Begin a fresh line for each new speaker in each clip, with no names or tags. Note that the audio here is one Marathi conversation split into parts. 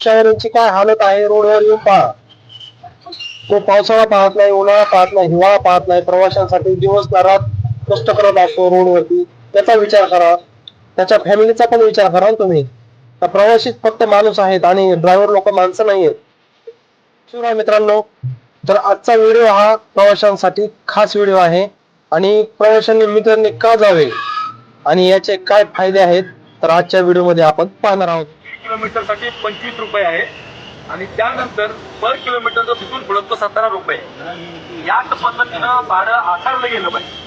शहरांची काय हालत आहे रोडवर येऊन पहा. तो पावसाळा पाहत नाही, उन्हाळा पाहत नाही, हिवाळा पाहत नाही, प्रवाशांसाठी दिवसभरात कष्ट करत असतो रोडवरती. त्याचा विचार करा, त्याच्या फॅमिलीचा पण विचार करा तुम्ही. तर प्रवासी फक्त माणूस आहेत आणि ड्रायव्हर लोक माणसं नाहीयेत. शिवराय मित्रांनो, तर आजचा व्हिडिओ हा प्रवाशांसाठी खास व्हिडिओ आहे आणि प्रवाशांनी मित्रांनी का जावे आणि याचे काय फायदे आहेत तर आजच्या व्हिडिओमध्ये आपण पाहणार आहोत.
किलोमीटर साठी 25 रुपये आहे आणि त्यानंतर पर किलोमीटर जो तिथून पुढे तो 17 रुपये. याच पद्धतीनं भाडं आकारलं गेलं पाहिजे.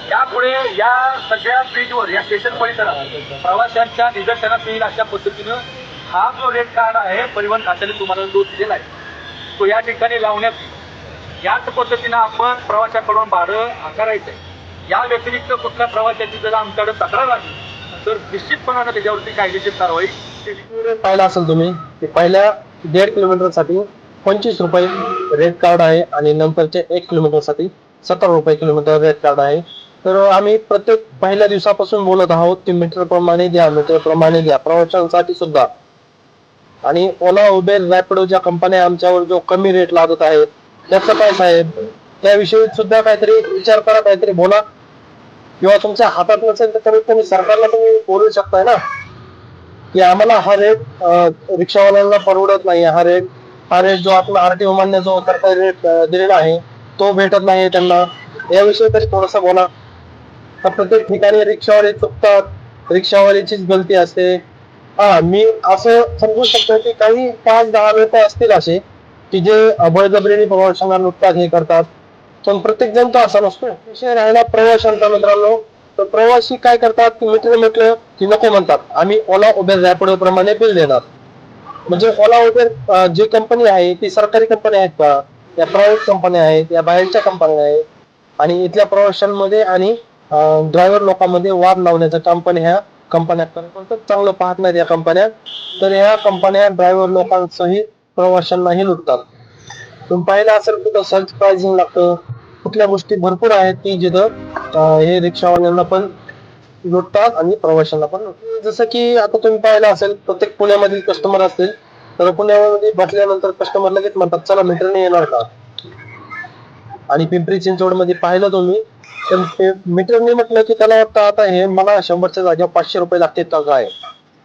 त्यापुढे या सगळ्या ब्रिजवर या स्टेशन परिसरात प्रवाशांच्या निदर्शनास येईल अशा पद्धतीनं हा जो रेट कार्ड आहे परिवहन खात्याने तुम्हाला जो दिलेला आहे तो या ठिकाणी लावण्यात याच पद्धतीनं आपण प्रवाशाकडून भाडं आकारायचं आहे. या व्यतिरिक्त कुठल्या प्रवाशाची जर आमच्याकडे तक्रार आली तर निश्चितपणानं त्याच्यावरती कायदेशीर कारवाई
पाहिला असेल तुम्ही की पहिल्या 1.5 किलोमीटर साठी 25 रुपये रेट कार्ड आहे आणि नंतरच्या 1 किलोमीटर साठी 17 रुपये किलोमीटर रेट कार्ड आहे. तर आम्ही प्रत्येक पहिल्या दिवसापासून बोलत आहोत की मीटर प्रमाणे द्या, मीटर प्रमाणे द्या प्रवाशांसाठी सुद्धा. आणि ओला, उबेर, रॅपिडो ज्या कंपन्या आमच्यावर जो कमी रेट लावत आहेत त्याचं काय साहेब, त्याविषयी सुद्धा काहीतरी विचार करा, काहीतरी बोला. किंवा तुमच्या हातात नसेल तर कमीत कमी सरकारला तुम्ही बोलू शकताय ना की आम्हाला हा रेट रिक्षावाल्यांना परवडत नाही. हा रेट जो आपला आरटीओ मान्य जो सरकारी रेट दिलेला आहे तो भेटत नाही त्यांना. याविषयी तरी थोडस बोला. तर प्रत्येक ठिकाणी रिक्षावाले चुकतात, रिक्षावाल्याचीच गलती असते. हा, मी असं समजू शकतो की काही 5-10 लोक असतील असे की जे बळजबरीने प्रवाशांना लुटतात, हे करतात. पण प्रत्येक जण तो असा नसतो. विषय राहिला प्रवाशांचा मित्रांनो, तर प्रवासी काय करतात की मित्र म्हटलं की नको म्हणतात, आम्ही ओला, उबेर, रॅपिडो प्रमाणे बिल देणार. म्हणजे ओला, उबेर जी कंपनी आहे ती सरकारी कंपनी आहेत का, या प्रायव्हेट कंपन्या आहेत, या बाहेरच्या कंपन्या आहेत. आणि इथल्या प्रवाशांमध्ये आणि ड्रायव्हर लोकांमध्ये वाद लावण्याचं काम पण ह्या कंपन्या करतात. चांगलं पाहत नाहीत या कंपन्या. तर ह्या कंपन्या ड्रायव्हर लोकांसहित प्रवाशांनाही लुटतात. तुम्ही पाहिलं असेल कुठं सर्च प्राइसिंग लागतं, कुठल्या गोष्टी भरपूर आहेत की जिथं हे रिक्षावाल्यांना पण लुटतात आणि प्रवाशांना पण लुटतात. जसं की आता तुम्ही पाहिलं असेल प्रत्येक पुण्यामधील कस्टमर असतील तर पुण्यामध्ये बसल्यानंतर कस्टमर लगेच म्हणतात चला मीटरने येणार का. आणि पिंपरी चिंचवड मध्ये पाहिलं तुम्ही तर मीटरने म्हटलं की त्याला वाटतं आता हे मला 100च्या जागेवर 500 रुपये लागतील का काय.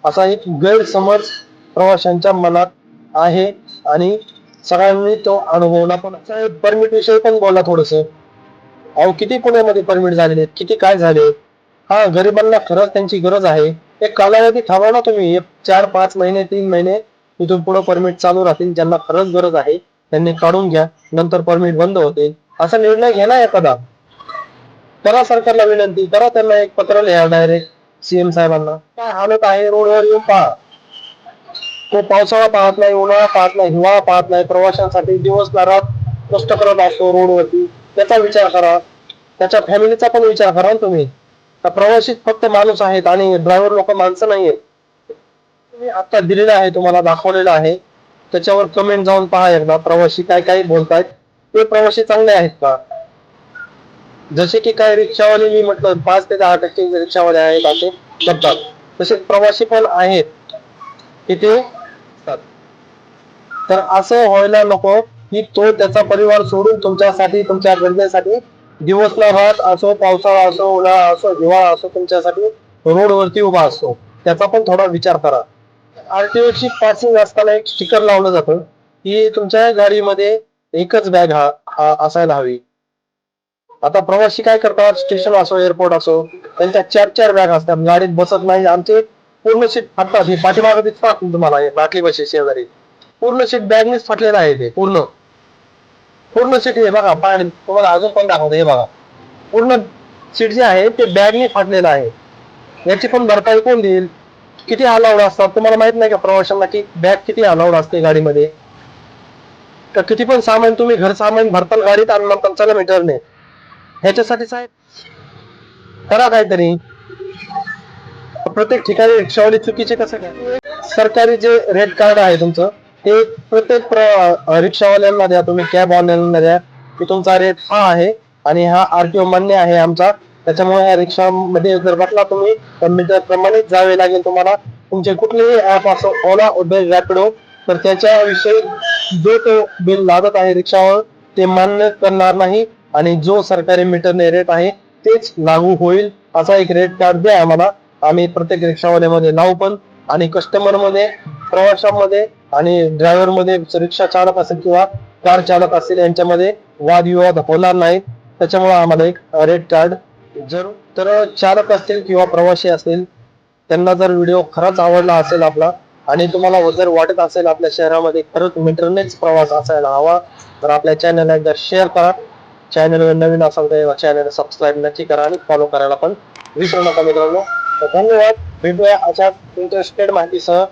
असा एक गैरसमज प्रवाशांच्या मनात आहे आणि सगळ्यांनी तो अनुभवला पण. परमिट विषयी पण बोला थोडस. अहो किती पुण्यामध्ये परमिट झालेले, किती काय झाले. हा, गरिबांना खरंच त्यांची गरज आहे. एक कालावधी थांबवा ना तुम्ही, 4-5 महिने 3 महिने इथून पुढे परमिट चालू राहतील. ज्यांना खरंच गरज आहे त्यांनी काढून घ्या, नंतर परमिट बंद होते असा निर्णय घ्या ना एखादा. करा सरकारला विनंती, करा त्यांना एक पत्र लिहा डायरेक्ट सीएम साहेबांना. काय हालत आहे रोडवर येऊन पहा. तो पावसाळा पाहत नाही, उन्हाळा पाहत नाही, हिवाळा पाहत नाही, प्रवाशांसाठी दिवसभरात कष्ट करत असतो रोडवरती. त्याचा विचार करा, त्याच्या फॅमिलीचा पण विचार करा तुम्ही. प्रवासी फक्त माणूस आहेत आणि ड्रायव्हर लोक माणसं नाहीयेत. तुम्ही आता दिलेला आहे, तुम्हाला दाखवलेला आहे, त्याच्यावर कमेंट जाऊन पहा एकदा. प्रवासी काय काय बोलतायत, ते प्रवासी चांगले आहेत का. जसे की काय रिक्षावाले मी म्हटलं 5 ते 10% रिक्षावाले आहेत असे करतात, तसेच प्रवासी पण आहेत की ते. तर असं व्हायला नको की तो त्याचा परिवार सोडून तुमच्यासाठी, तुमच्या गरजेसाठी दिवस रात असो, पावसाळा असो, उन्हाळा असो, हिवाळा असो तुमच्यासाठी रोडवरती उभा असतो. त्याचा पण थोडा विचार करा. आरटीओ ची पासिंग असताना एक स्टिकर लावलं जातं की तुमच्या गाडीमध्ये एकच बॅग असायला हवी. आता प्रवासी काय करतात, स्टेशन असो, एअरपोर्ट असो, त्यांच्या 4-4 बॅग असतात, गाडीत बसत नाही. आमचे पूर्ण सीट फाटतात. हे पाठीमागे दिसतात तुम्हाला, बाटली बशी शेजारी पूर्ण सीट बॅगनेच फाटलेलं आहे. ते पूर्ण पूर्ण सीट हे बघा, पाणी तुम्हाला अजून पण दाखवतो. हे बघा, पूर्ण सीट जे आहे ते बॅगने फाटलेलं आहे. याची पण भरपाई कोण देईल. किती अलाउड असतात तुम्हाला माहित नाही का प्रवाशांना, की बॅग किती अलाउड असते गाडीमध्ये. तर किती पण सामान तुम्ही घर सामान भरताना गाडीत आणलं चला मीटरने, ह्याच्यासाठी साहेब करा काहीतरी. प्रत्येक ठिकाणी रिक्षावाले चुकीचे कसं काय. सरकारी जे रेट कार्ड आहे तुमचं ते प्रत्येक रिक्षावाल्यांना द्या, तुम्ही कॅब वाल्यांना द्या की तुमचा रेट हा आहे आणि हा आरटीओ मान्य आहे आमचा. त्याच्यामुळे या रिक्षामध्ये जर बसला तुम्ही तर मीटर प्रमाणेच जावे लागेल तुम्हाला. तुमचे कुठलेही ऍप असो, ओला, उबेर, रॅपिडो तर त्याच्याविषयी जो तो बिल लागत आहे रिक्षावर ते मान्य करणार नाही आणि जो सरकारी मीटरने रेट आहे तेच लागू होईल असा एक रेट कार्ड द्या आम्हाला. आम्ही प्रत्येक रिक्षावाल्यामध्ये लावू पण आणि कस्टमर मध्ये प्रवाशांमध्ये आणि ड्रायव्हर मध्ये रिक्षा चालक असेल किंवा कार चालक असेल यांच्यामध्ये वादविवाद होणार नाहीत. त्याच्यामुळे आम्हाला एक रेट कार्ड जरूर. तर चालक असतील किंवा प्रवासी असतील त्यांना जर व्हिडिओ खरंच आवडला असेल आपला आणि तुम्हाला जर वाटत असेल आपल्या शहरामध्ये खरंच मीटरनेच प्रवास असायला हवा तर आपल्या चॅनलला एकदा शेअर करा. चॅनलवर नवीन असाल तर चॅनल सबस्क्राईब नक्की करा आणि फॉलो करायला पण विसरू नका मित्रांनो. तर धन्यवाद. भेटूया अशाच इंटरेस्टेड माहितीसह.